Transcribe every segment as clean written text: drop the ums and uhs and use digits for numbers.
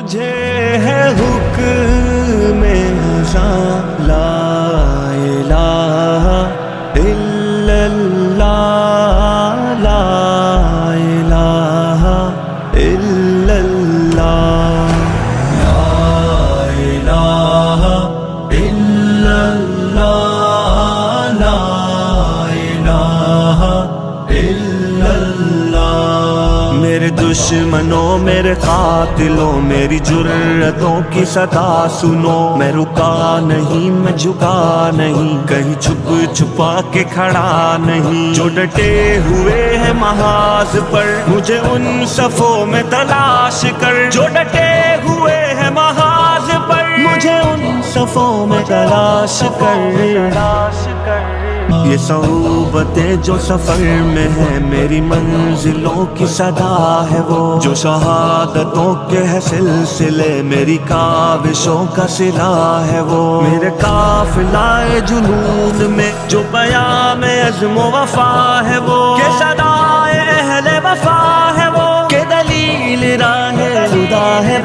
مجھے ہے حکم ازاں لا الہ الا اللہ لا الہ الا اللہ لا الہ الا اللہ لا الہ الا اللہ۔ میرے دشمنوں میرے قاتلوں میری جرتوں کی صدا سنو، میں رکا نہیں میں جھکا نہیں، کہیں چھپ چھپا کے کھڑا نہیں، جو ڈٹے ہوئے ہیں محاذ پر مجھے ان صفوں میں تلاش کر، جو ڈٹے ہوئے ہیں محاذ پر مجھے ان صفوں میں تلاش کر۔ یہ صحبتیں جو سفر میں ہے میری منزلوں کی صدا ہے وہ، جو شہادتوں کے ہے سلسلے میری کاوشوں کا صلہ ہے وہ، میرے قافلہ جنون میں جو پیام عزم و وفا ہے وہ، کہ صدائے اہل وفا ہے وہ، کہ دلیل راہ خدا ہے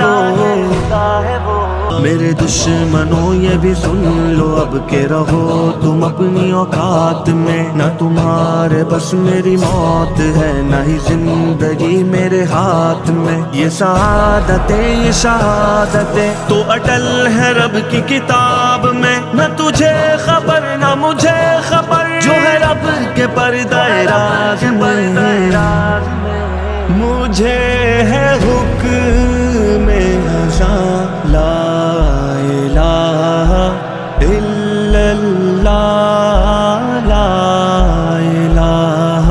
وہ۔ میرے دشمنوں یہ بھی سن لو اب کہ رہو تم اپنی اوقات میں، نہ تمہارے بس میری موت ہے نہ ہی زندگی میرے ہاتھ میں، یہ سعادتیں یہ شہادتیں تو اٹل ہے رب کی کتاب میں، نہ تجھے خبر نہ مجھے خبر جو ہے رب کے پردہ راز میں۔ مجھے ہے حکم ازاں لا الہ الا اللہ لا الہ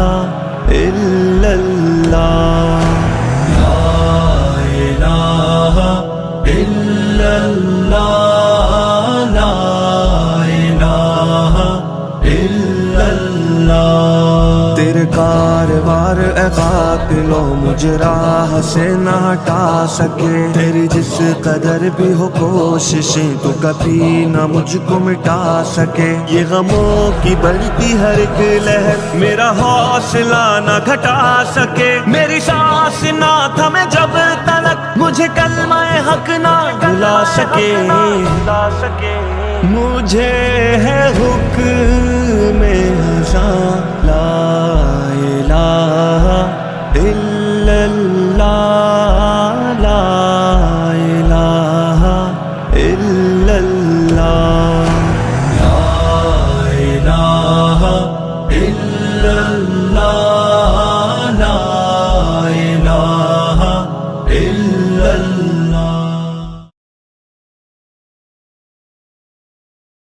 الا اللہ لا الہ الا اللہ لا الہ الا اللہ۔ تیرے کاروار اے قاتلو مجھے راہ سے نہ ہٹا سکے، تیری جس قدر بھی ہو کوششیں تو کبھی نہ مجھ کو مٹا سکے، یہ غموں کی بڑھتی ہر ایک لہر میرا حوصلہ نہ گھٹا سکے، میری سانس نہ تھمے جب تلک مجھے کلمہ حق نہ بھلا سکے۔ مجھے ہے حکم ازاں لا الہ الا اللہ لا